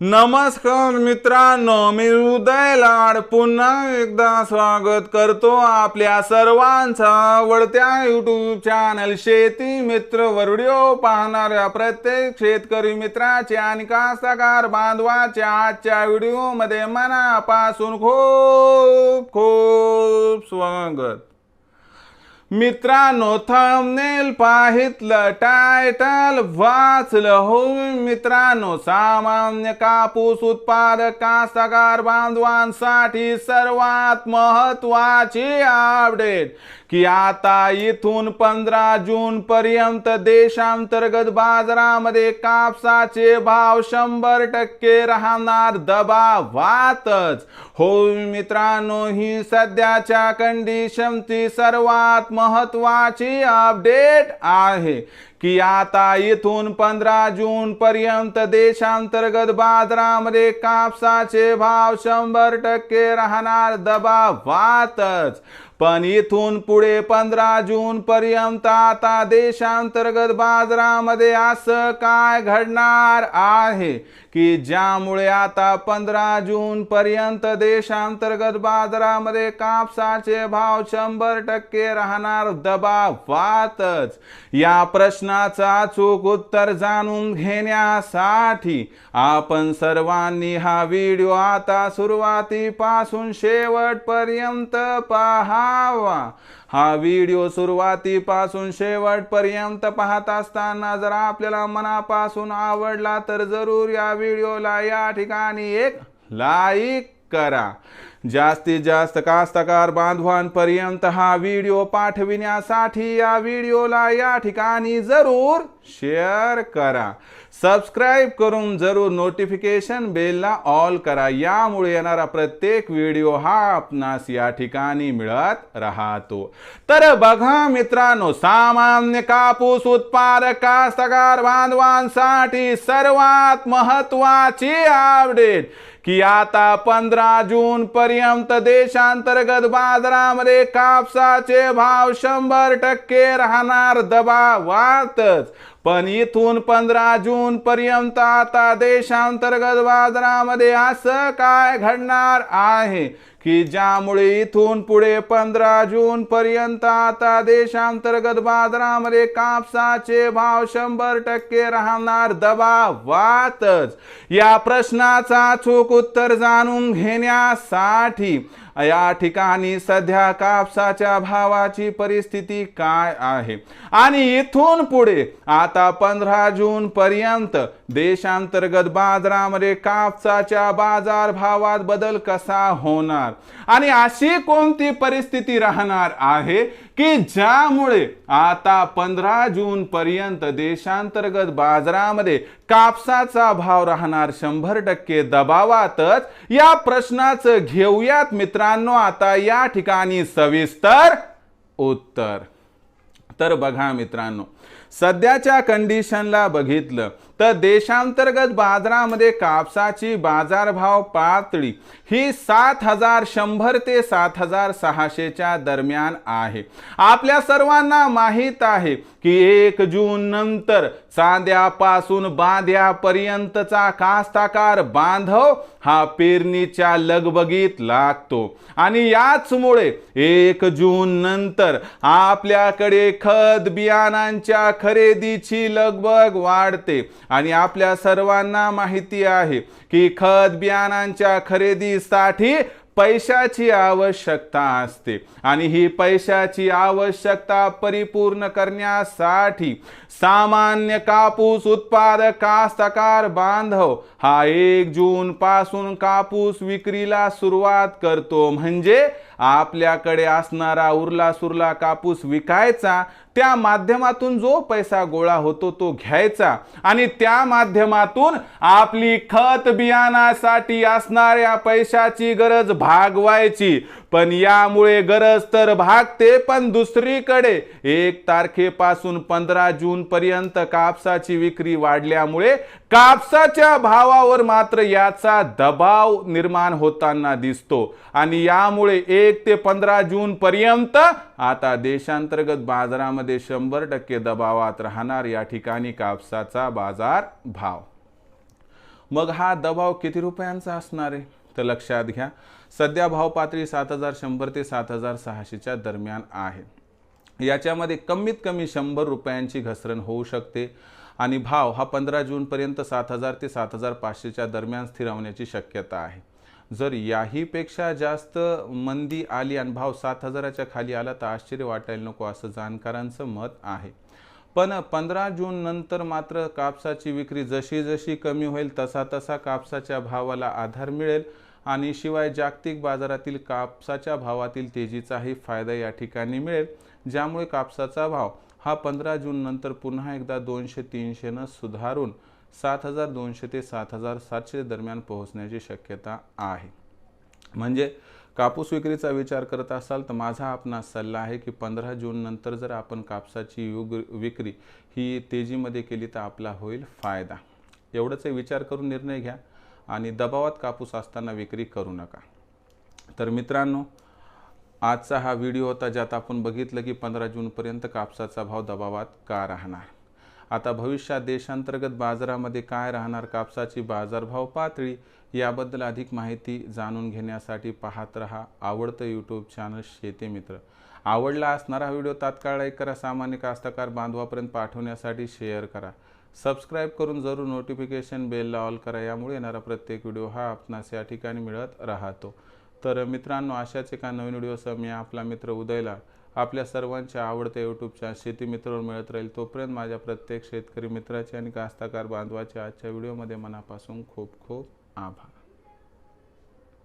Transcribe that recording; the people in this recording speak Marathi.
नमस्कार मित्रांनो, मी उदय लाड पुन्हा एकदा स्वागत करतो आपल्या सर्वांचा आवडत्या YouTube चॅनल शेती मित्र वर व्हिडिओ पाहणाऱ्या प्रत्येक शेतकरी मित्राचे आणि कास्तकार बांधवाचे आजच्या व्हिडिओमध्ये मनापासून खूप खूप स्वागत। मित्रांनो, थंबनेल पाहितलं, टायटल वाचलं हो मित्रांनो, सामान्य कापूस उत्पादक कास्तकार बांधवांसाठी सर्वात महत्त्वाची अपडेट की आता इथून 15 जून पर्यंत देशांतर्गत बाजारामध्ये कापसाचे भाव 100% राहणार दबावातच। हो मित्रांनो, ही सध्याच्या कंडिशनची सर्वात महत्त्वाची अपडेट आहे की आता इथून 15 जून पर्यंत देशांतर्गत बाजारामध्ये कापसाचे भाव 100% राहणार दबावातच। पण इथून पुढे 15 जून पर्यंत आता देशांतर्गत बाजारामध्ये असं काय घडणार आहे की ज्यामुळे आता 15 जून पर्यंत देशांतर्गत बाजारामध्ये कापसाचे भाव 100% राहणार दबावातच। या प्रश्नाचा अचूक उत्तर जाणून घेण्यासाठी आपण सर्वांनी हा व्हिडिओ आता सुरुवातीपासून शेवटपर्यंत पहा। हा व्हिडिओ सुरुवातीपासून शेवटपर्यंत पाहत असताना जर आपल्याला मनापासून आवडला तर जरूर या व्हिडिओला या ठिकाणी एक लाईक करा। जास्तीत जास्त कास्तकार बांधवांपर्यंत हा व्हिडिओ पाठविण्यासाठी या व्हिडिओला या ठिकाणी जरूर शेअर करा। सबस्क्राइब करून जरूर नोटिफिकेशन बेलला ऑल करा, यामुळे येणारा प्रत्येक व्हिडिओ हा आपणास या ठिकाणी मिळत राहतो। तर बघा मित्रांनो, सामान्य कापूस उत्पादक कास्तकार बांधवांसाठी सर्वात महत्त्वाची अपडेट की आता 15 जून पर्यंत देशांतर्गत बाजारामध्ये कापसाचे भाव 100% राहणार दबावातच। पण इथून 15 जून पर्यंत आता देशांतर्गत बाजारामध्ये असं काय घडणार आहे की ज्यामुळे इथून पुढे 15 जून पर्यंत आता देशांतर्गत बाजारामध्ये कापसाचे भाव 100% राहणार दबावातच। या प्रश्नाचा अचूक उत्तर जाणून घेण्यासाठी या ठिकाणी सध्या कापसाच्या भावाची परिस्थिती काय आहे आणि इथून पुढे आता 15 जून पर्यंत देशांतर्गत बाजारामध्ये कापसाच्या बाजार भावात बदल कसा होणार आणि अशी कोणती परिस्थिती राहणार आहे की ज्यामुळे आता 15 जून पर्यंत देशांतर्गत बाजारामध्ये कापसाचा भाव राहणार 100% दबावातच। या प्रश्नाचं घेऊयात मित्रांनो आता या ठिकाणी सविस्तर उत्तर। तर बघा मित्रांनो, सध्याच्या कंडिशनला बघितलं तर देशांतर्गत बाजारामध्ये कापसाची बाजारभाव पातळी ही 7100 ते 7600 च्या दरम्यान आहे। आपल्या सर्वांना माहित आहे की 1 जून नंतर चांद्यापासून बांध्यापर्यंतचा कास्तकार बांधव हा पेरणीच्या लगबगीत लागतो आणि याचमुळे 1 जून नंतर आपल्याकडे खत बियाणांच्या खरेदीची लगबग वाढते आणि आपल्या सर्वांना माहिती आहे की खत बियाणांच्या खरेदीसाठी पैशाची आवश्यकता असते आणि ही पैशाची आवश्यकता परिपूर्ण करण्यासाठी सामान्य कापूस उत्पादक कास्तकार बांधव हा 1 जून पासून कापूस विक्रीला सुरुवात करतो। म्हणजे आपल्याकडे असणारा उरला सुरला कापूस विकायचा, त्या माध्यमातून जो पैसा गोळा होतो तो घ्यायचा आणि त्या माध्यमातून आपली खत बियाणासाठी असणाऱ्या पैशाची गरज भागवायची। पण यामुळे गरज तर भागते, पण दुसरीकडे 1 तारखेपासून 15 जून पर्यंत कापसाची विक्री वाढल्यामुळे कापसाच्या भावावर मात्र याचा दबाव निर्माण होताना दिसतो आणि यामुळे 1 ते 15 जून पर्यंत आता देशांतर्गत बाजारामध्ये 100% दबावात राहणार या ठिकाणी कापसाचा बाजार भाव। मग हा दबाव किती रुपयांचा असणार आहे तर लक्षात घ्या, सध्या भाव पातळी 7,100 ते 7,600च्या दरम्यान आहे. याच्यामध्ये कमीत कमी 100 रुपयांची घसरण होऊ शकते आणि भाव हा 15 जूनपर्यंत 7,000 ते 7,500च्या दरम्यान स्थिरावण्याची शक्यता आहे. जर याहीपेक्षा जास्त मंदी आली आणि भाव 7,000च्या खाली आला तर आश्चर्य वाटायला नको असं जाणकारांचं मत आहे. पण 15 जून नंतर मात्र कापसाची विक्री जशी जशी कमी होईल तसा तसा कापसाच्या भावाला आधार मिळेल आणि शिवाय जागतिक बाजारातील कापसाच्या भावातील तेजीचाही फायदा या ठिकाणी मिळेल, ज्यामुळे कापसाचा भाव हा 15 जून नंतर पुन्हा एकदा 200-300 सुधारून 7,200 ते 7,700 दरम्यान पोहोचण्याची शक्यता आहे. म्हणजे कापूस विक्रीचा विचार करत असाल तर माझा आपणास सल्ला आहे की 15 जून नंतर जर आपण कापसाची विक्री ही तेजीमध्ये केली तर आपला होईल फायदा. एवढंच विचार करून निर्णय घ्या आणि दबावात कापूस असताना विक्री करू नका. तर मित्रांनो, आजचा हा व्हिडिओ होता ज्यात आपण बघितलं की 15 जूनपर्यंत कापसाचा भाव दबावात का राहणार. आता भविष्यात देशांतर्गत बाजारामध्ये काय राहणार, कापसाची बाजारभाव पातळी याबद्दल अधिक माहिती जाणून घेण्यासाठी पाहत रहा आवडतं यूट्यूब चॅनल शेती मित्र. आवडला असणारा व्हिडिओ तात्काळ लाईक करा, सामान्य कास्तकार बांधवापर्यंत पाठवण्यासाठी शेअर करा, सबस्क्राईब करून जरूर नोटिफिकेशन बेलला ऑल करा. यामुळे येणारा प्रत्येक व्हिडिओ हा आपणास या ठिकाणी मिळत राहतो. तर मित्रांनो, अशाच एका नवीन व्हिडिओसह मी आपला मित्र उदयला आपल्या सर्वांच्या आवडत्या यूट्यूबच्या शेती मित्रावर मिळत राहील. तोपर्यंत माझ्या प्रत्येक शेतकरी मित्राचे आणि कास्तकार बांधवाचे आजच्या व्हिडिओमध्ये मनापासून खूप खूप आभार.